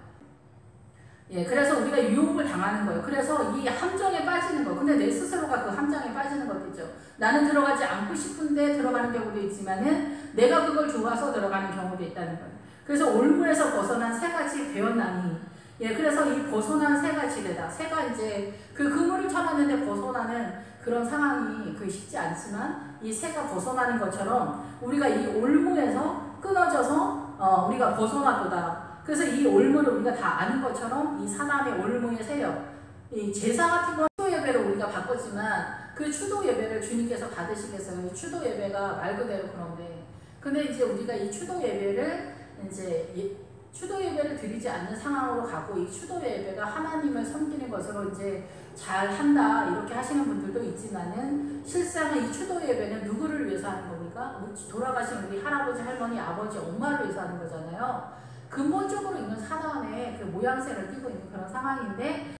그래서 우리가 유혹을 당하는 거예요. 그래서 이 함정에 빠지는 거예요. 근데 내 스스로가 그 함정에 빠지는 것도 있죠. 나는 들어가지 않고 싶은데 들어가는 경우도 있지만은 내가 그걸 좋아서 들어가는 경우도 있다는 거예요. 그래서 올무에서 벗어난 새같이 되었나니 그래서 이 벗어난 새같이 되다. 새가 이제 그 그물을 쳐놨는데 벗어나는 그런 상황이 쉽지 않지만 이 새가 벗어나는 것처럼 우리가 이 올무에서 끊어져서 우리가 벗어났도다. 그래서 이 올무를 우리가 다 아는 것처럼 이 사람의 올무의 세력, 이 제사 같은 건 추도 예배로 우리가 바꿨지만 그 추도 예배를 주님께서 받으시겠어요? 추도 예배가 말 그대로 그런데 근데 이제 우리가 이 추도 예배를 이제 추도 예배를 드리지 않는 상황으로 가고 이 추도 예배가 하나님을 섬기는 것으로 이제 잘 한다 이렇게 하시는 분들도 있지만은 실상은 이 추도 예배는 누구를 위해서 하는 겁니까? 돌아가신 우리 할아버지, 할머니, 아버지, 엄마를 위해서 하는 거잖아요. 근본적으로 있는 사단의 그 모양새를 띠고 있는 그런 상황인데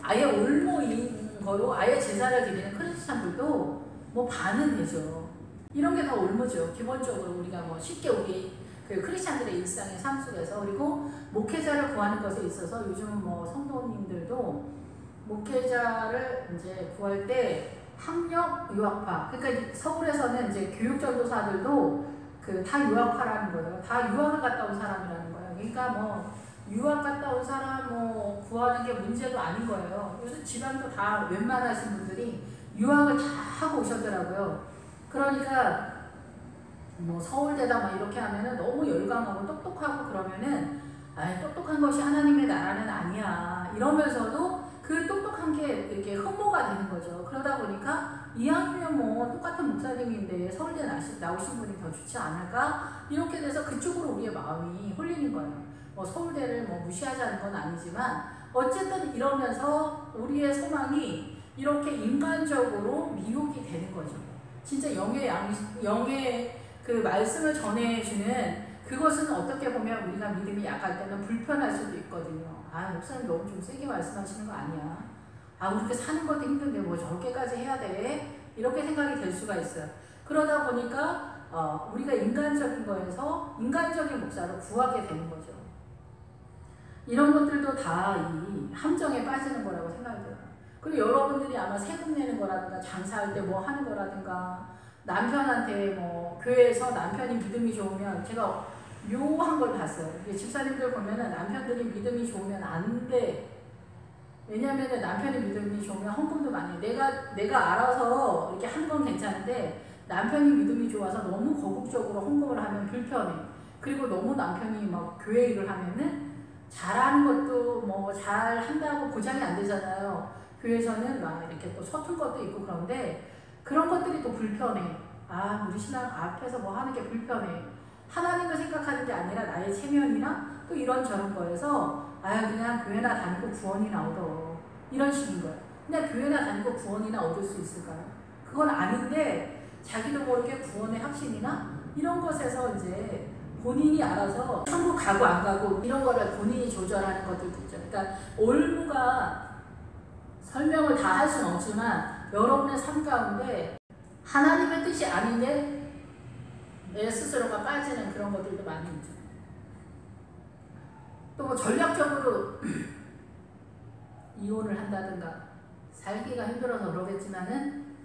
아예 올모인 거로 아예 제사를 드리는 크리스찬들도 뭐 반은 되죠. 이런 게 다 올모죠. 기본적으로 우리가 뭐 쉽게 우리 그 크리스찬들의 일상의 삶 속에서. 그리고 목회자를 구하는 것에 있어서 요즘은 뭐 성도님들도 목회자를 이제 구할 때 학력 유학파, 그러니까 서울에서는 이제 교육전도사들도 그 다 유학파라는 거예요. 다 유학을 갔다 온 사람이라는 거예요. 그러니까 뭐 유학 갔다 온 사람 뭐 구하는 게 문제도 아닌 거예요. 요즘 지방도 다 웬만하신 분들이 유학을 다 하고 오셨더라고요. 그러니까 뭐 서울대다 뭐 이렇게 하면은 너무 열광하고 똑똑하고 그러면은 똑똑한 것이 하나님의 나라는 아니야 이러면서도 그 똑똑한 게 이렇게 흠모가 되는 거죠. 그러다 보니까 이왕이면 뭐 똑같은 목사님인데 서울대 나오신 분이 더 좋지 않을까 이렇게 돼서 그쪽으로 우리의 마음이 홀리는 거예요. 뭐 서울대를 뭐 무시하자는 건 아니지만 어쨌든 이러면서 우리의 소망이 이렇게 인간적으로 미혹이 되는 거죠. 진짜 영의 그 말씀을 전해주는 그것은 어떻게 보면 우리가 믿음이 약할 때는 불편할 수도 있거든요. 목사님 너무 좀 세게 말씀하시는 거 아니야? 우리가 사는 것도 힘든데 뭐 저렇게까지 해야 돼? 이렇게 생각이 될 수가 있어요. 그러다 보니까 우리가 인간적인 거에서 인간적인 목사를 구하게 되는 거죠. 이런 것들도 다 이 함정에 빠지는 거라고 생각이 들어요. 그리고 여러분들이 아마 세금 내는 거라든가 장사할 때 뭐 하는 거라든가 남편한테 뭐 교회에서 남편이 믿음이 좋으면 제가 묘한 걸 봤어요. 집사님들 보면은 남편들이 믿음이 좋으면 안 돼. 왜냐면은 남편이 믿음이 좋으면 헌금도 많이 해. 내가 알아서 이렇게 하는 건 괜찮은데 남편이 믿음이 좋아서 너무 거국적으로 헌금을 하면 불편해. 그리고 너무 남편이 막 교회 일을 하면은 잘하는 것도 뭐 잘한다고 보장이 안 되잖아요. 교회에서는 막 이렇게 또 서툰 것도 있고 그런데 그런 것들이 또 불편해. 우리 신랑 앞에서 뭐 하는 게 불편해. 하나님을 생각하는 게 아니라 나의 체면이나 또 이런저런 거에서 그냥 교회나 다니고 구원이나 얻어. 이런 식인 거예요. 그냥 교회나 다니고 구원이나 얻을 수 있을까요? 그건 아닌데 자기도 모르게 구원의 확신이나 이런 것에서 이제 본인이 알아서 천국 가고 안 가고 이런 거를 본인이 조절하는 것들도 있죠. 그러니까 올무가 설명을 다 할 수는 없지만 여러분의 삶 가운데 하나님의 뜻이 아닌데 내 스스로가 빠지는 그런 것들도 많이 있죠. 또 뭐 전략적으로 이혼을 한다든가 살기가 힘들어서 그러겠지만은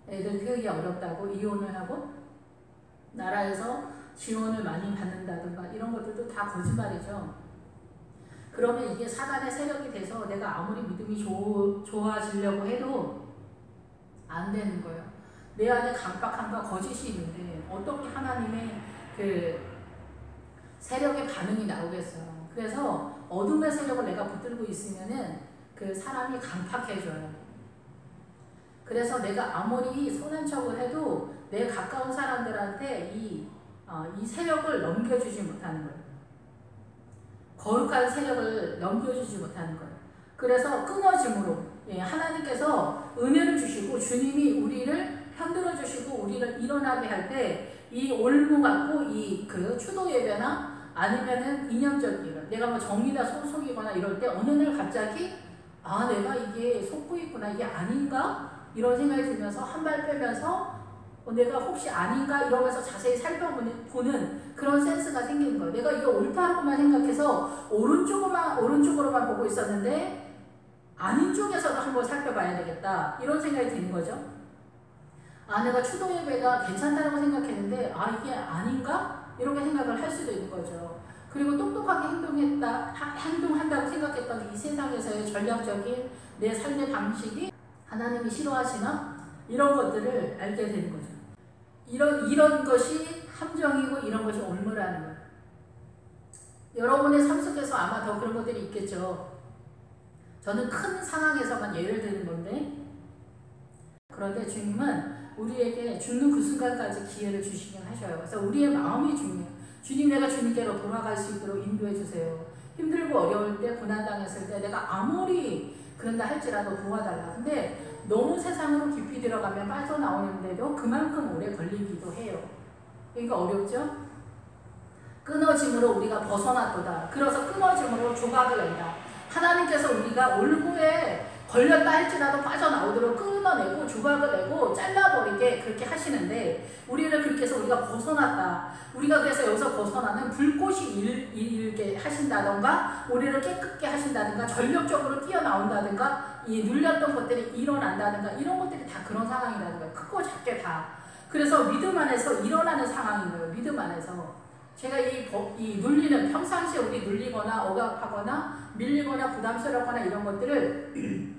애들 교육이 어렵다고 이혼을 하고 나라에서 지원을 많이 받는다든가 이런 것들도 다 거짓말이죠. 그러면 이게 사단의 세력이 돼서 내가 아무리 믿음이 좋아지려고 해도 안 되는 거예요. 내 안에 강박함과 거짓이 있는데 어떻게 하나님의 그 세력의 반응이 나오겠어요. 그래서 어둠의 세력을 내가 붙들고 있으면은 그 사람이 강팍해져요. 그래서 내가 아무리 선한 척을 해도 내 가까운 사람들한테 이 세력을 넘겨주지 못하는 거예요. 거룩한 세력을 넘겨주지 못하는 거예요. 그래서 끊어짐으로 하나님께서 은혜를 주시고 주님이 우리를 편들어 주시고 우리를 일어나게 할 때 이 올무 같고 이 그 추도 예배나 아니면은 이념적인 내가 뭐 정이나 소속이거나 이럴 때 어느 날 갑자기 내가 이게 속고 있구나 이게 아닌가 이런 생각이 들면서 한 발 빼면서 내가 혹시 아닌가 이러면서 자세히 살펴보는 그런 센스가 생기는 거예요. 내가 이거 옳다고만 생각해서 오른쪽으로만 보고 있었는데 아닌 쪽에서도 한번 살펴봐야 되겠다 이런 생각이 드는 거죠. 내가 추도 예배가 괜찮다고 생각했는데 이게 아닌가? 이렇게 생각을 할 수도 있는 거죠. 그리고 똑똑하게 행동한다고 생각했던 이 세상에서의 전략적인 내 삶의 방식이 하나님이 싫어하시나? 이런 것들을 알게 되는 거죠. 이런 것이 함정이고 이런 것이 올무라는 거예요. 여러분의 삶 속에서 아마 더 그런 것들이 있겠죠. 저는 큰 상황에서만 예를 드는 건데 그런데 주님은 우리에게 죽는 그 순간까지 기회를 주시긴 하셔요. 그래서 우리의 마음이 중요해요. 주님, 내가 주님께로 돌아갈 수 있도록 인도해 주세요. 힘들고 어려울 때, 고난당했을 때 내가 아무리 그런다 할지라도 도와달라. 근데 너무 세상으로 깊이 들어가면 빠져나오는데도 그만큼 오래 걸리기도 해요. 그러니까 어렵죠? 끊어짐으로 우리가 벗어났도다. 그래서 끊어짐으로 조각을 낸다. 하나님께서 우리가 올무에 걸렸다 할지라도 빠져나오도록 끊어내고 조각을 내고 잘라버리게 그렇게 하시는데, 우리를 그렇게 해서 우리가 벗어났다. 우리가 그래서 여기서 벗어나는 불꽃이 일게 하신다던가, 우리를 깨끗게 하신다든가, 전력적으로 뛰어나온다든가, 이 눌렸던 것들이 일어난다든가, 이런 것들이 다 그런 상황이라는 거예요. 크고 작게 다. 그래서 믿음 안에서 일어나는 상황인 거예요. 믿음 안에서. 제가 이 눌리는, 평상시에 우리 눌리거나 억압하거나 밀리거나 부담스럽거나 이런 것들을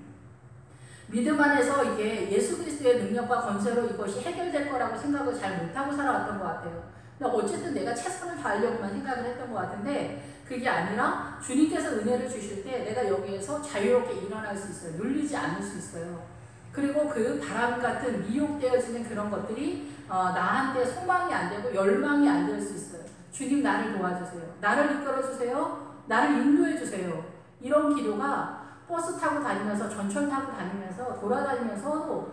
믿음 안에서 이게 예수 그리스도의 능력과 권세로 이것이 해결될 거라고 생각을 잘 못하고 살아왔던 것 같아요. 근데 어쨌든 내가 최선을 다하려고만 생각을 했던 것 같은데, 그게 아니라 주님께서 은혜를 주실 때 내가 여기에서 자유롭게 일어날 수 있어요. 눌리지 않을 수 있어요. 그리고 그 바람 같은 미혹되어지는 그런 것들이 나한테 소망이 안 되고 열망이 안 될 수 있어요. 주님, 나를 도와주세요. 나를 이끌어주세요. 나를 인도해주세요. 이런 기도가 버스 타고 다니면서, 전철 타고 다니면서, 돌아다니면서도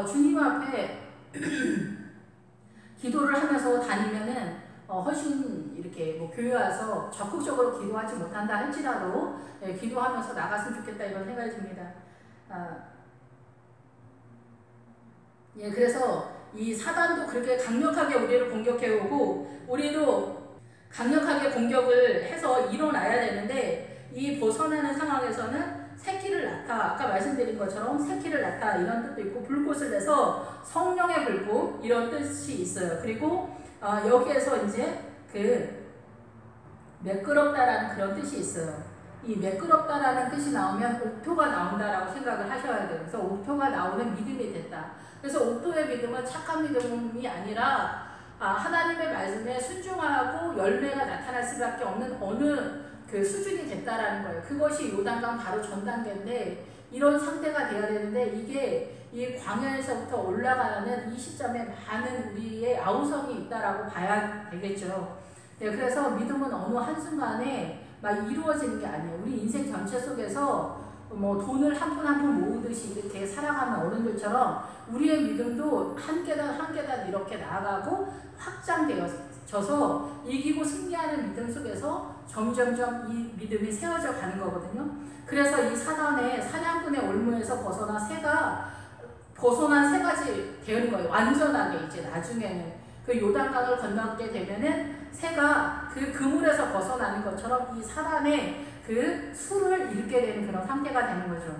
주님 앞에 기도를 하면서 다니면은 훨씬 이렇게 뭐 교회 와서 적극적으로 기도하지 못한다 할지라도 기도하면서 나갔으면 좋겠다, 이런 생각이 듭니다. 그래서 이 사단도 그렇게 강력하게 우리를 공격해 오고, 우리도 강력하게 공격을 해서 일어나야 되는데, 이 벗어나는 상황에서는 새끼를 낳다, 아까 말씀드린 것처럼 새끼를 낳다 이런 뜻도 있고, 불꽃을 내서 성령의 불꽃 이런 뜻이 있어요. 그리고 여기에서 이제 그 매끄럽다라는 그런 뜻이 있어요. 이 매끄럽다라는 뜻이 나오면 옥토가 나온다라고 생각을 하셔야 돼요. 그래서 옥토가 나오는 믿음이 됐다. 그래서 옥토의 믿음은 착한 믿음이 아니라 하나님의 말씀에 순종하고 열매가 나타날 수밖에 없는 어느 그 수준이 됐다라는 거예요. 그것이 요단강 바로 전 단계인데, 이런 상태가 돼야 되는데, 이게 이 광야에서부터 올라가는 이 시점에 많은 우리의 아우성이 있다라고 봐야 되겠죠. 그래서 믿음은 어느 한순간에 막 이루어지는 게 아니에요. 우리 인생 전체 속에서 뭐 돈을 한 푼 한 푼 모으듯이 이렇게 살아가는 어른들처럼 우리의 믿음도 한 계단 한 계단 이렇게 나아가고 확장되어져서 이기고 승리하는 믿음 속에서 점점점 이 믿음이 세워져 가는 거거든요. 그래서 이 사단의 사냥꾼의 올무에서 벗어난 세 가지 되는 거예요. 완전하게 이제 나중에는 그 요단강을 건너게 되면은 새가 그 그물에서 벗어나는 것처럼 이 사단의 그 수를 잃게 되는 그런 상태가 되는 거죠.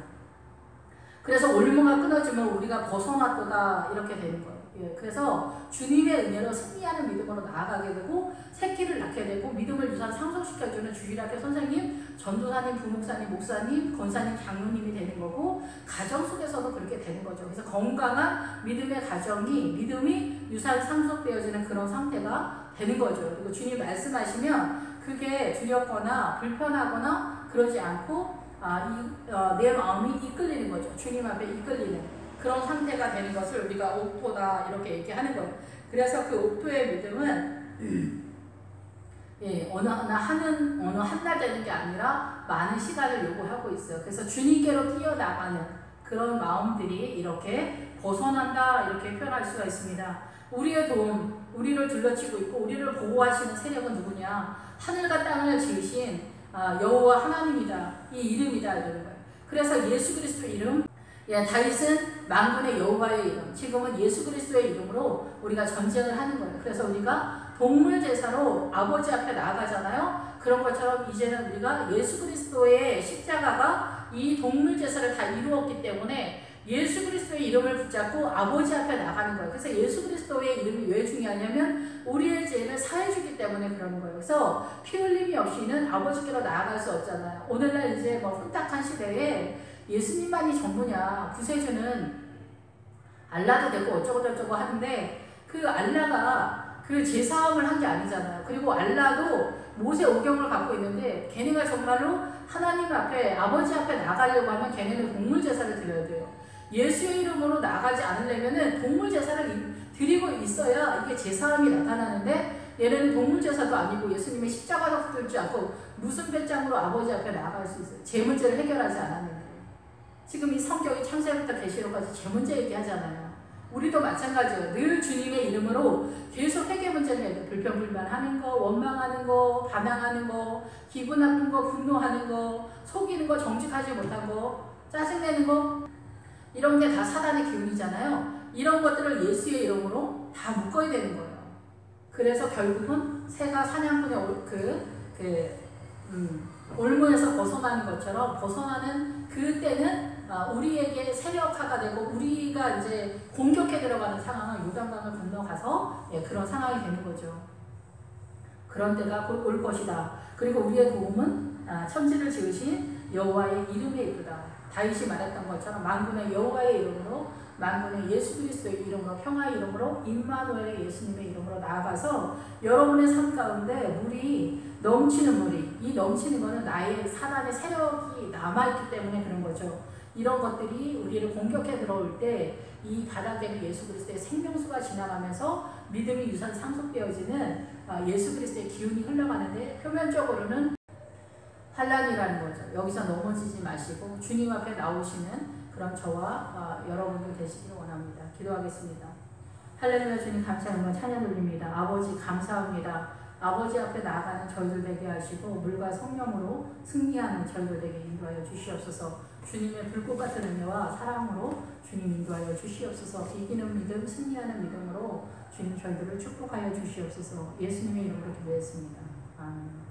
그래서 올무가 끊어지면 우리가 벗어났도다 이렇게 되는 거예요. 그래서 주님의 은혜로 승리하는 믿음으로 나아가게 되고, 새끼를 낳게 되고, 믿음을 유산 상속시켜주는 주일학교 선생님, 전도사님, 부목사님, 목사님, 권사님, 장로님이 되는 거고, 가정 속에서도 그렇게 되는 거죠. 그래서 건강한 믿음의 가정이, 믿음이 유산 상속되어지는 그런 상태가 되는 거죠. 그리고 주님 말씀하시면 그게 두렵거나 불편하거나 그러지 않고 내 마음이 이끌리는 거죠. 주님 앞에 이끌리는 그런 상태가 되는 것을 우리가 옥토다 이렇게 얘기하는 거예요. 그래서 그 옥토의 믿음은 어느 한 날 되는 게 아니라 많은 시간을 요구하고 있어요. 그래서 주님께로 뛰어나가는 그런 마음들이 이렇게 벗어난다 이렇게 표현할 수가 있습니다. 우리의 도움, 우리를 둘러치고 있고 우리를 보호하시는 세력은 누구냐? 하늘과 땅을 지으신 여호와 하나님이다. 이 이름이다 이러는 거예요. 그래서 예수 그리스도의 이름, 다윗은 만군의 여호와의 이름, 지금은 예수 그리스도의 이름으로 우리가 전쟁을 하는 거예요. 그래서 우리가 동물 제사로 아버지 앞에 나아가잖아요. 그런 것처럼 이제는 우리가 예수 그리스도의 십자가가 이 동물 제사를 다 이루었기 때문에 예수 그리스도의 이름을 붙잡고 아버지 앞에 나가는 거예요. 그래서 예수 그리스도의 이름이 왜 중요하냐면 우리의 죄를 사해주기 때문에 그러는 거예요. 그래서 피 흘림이 없이는 아버지께로 나아갈 수 없잖아요. 오늘날 이제 뭐 혼탁한 시대에 예수님만이 전부냐, 구세주는 알라도 되고 어쩌고저쩌고 하는데, 그 알라가 그 제사함을 한 게 아니잖아요. 그리고 알라도 모세 오경을 갖고 있는데 걔네가 정말로 하나님 앞에, 아버지 앞에 나가려고 하면 걔네는 동물 제사를 드려야 돼요. 예수의 이름으로 나가지 않으려면은 동물 제사를 드리고 있어야 이게 제사함이 나타나는데, 얘네는 동물제사도 아니고 예수님의 십자가도 붙들지 않고 무슨 배짱으로 아버지 앞에 나아갈 수 있어요? 제 문제를 해결하지 않았는데. 지금 이 성격이 창세부터 계시록까지 제 문제 얘기하잖아요. 우리도 마찬가지예요. 늘 주님의 이름으로 계속 회개 문제를 해야 돼요. 불평불만하는 거, 원망하는 거, 반항하는 거, 기분 나쁜 거, 분노하는 거, 속이는 거, 정직하지 못한 거, 짜증내는 거, 이런 게 다 사단의 기운이잖아요. 이런 것들을 예수의 이름으로 다 묶어야 되는 거예요. 그래서 결국은 새가 사냥꾼의 올무에서 벗어나는 것처럼 벗어나는 그때는 우리에게 세력화가 되고 우리가 이제 공격해 들어가는 상황은 요단강을 건너가서 그런 상황이 되는 거죠. 그런 때가 곧 올 것이다. 그리고 우리의 도움은 천지를 지으신 여호와의 이름에 이르다. 다윗이 말했던 것처럼 만군의 여호와의 이름으로, 만군의 예수 그리스도의 이름으로, 평화의 이름으로, 임마누엘의 예수님의 이름으로 나아가서 여러분의 삶 가운데 물이 넘치는 물이, 이 넘치는 거는 나의 사단의 세력이 남아있기 때문에 그런 거죠. 이런 것들이 우리를 공격해 들어올 때 이 바닥에는 예수 그리스도의 생명수가 지나가면서 믿음의 유산 상속되어지는 예수 그리스도의 기운이 흘러가는데 표면적으로는 환란이라는 거죠. 여기서 넘어지지 마시고 주님 앞에 나오시는 그런 저와 여러분들 되시길 원합니다. 기도하겠습니다. 할렐루야. 주님 감사합니다. 찬양 돌립니다. 아버지 감사합니다. 아버지 앞에 나아가는 저희들 되게 하시고 물과 성령으로 승리하는 저희들 되게 인도하여 주시옵소서. 주님의 불꽃 같은 은혜와 사랑으로 주님 인도하여 주시옵소서. 이기는 믿음, 승리하는 믿음으로 주님 저희들을 축복하여 주시옵소서. 예수님의 이름으로 기도했습니다. 아멘.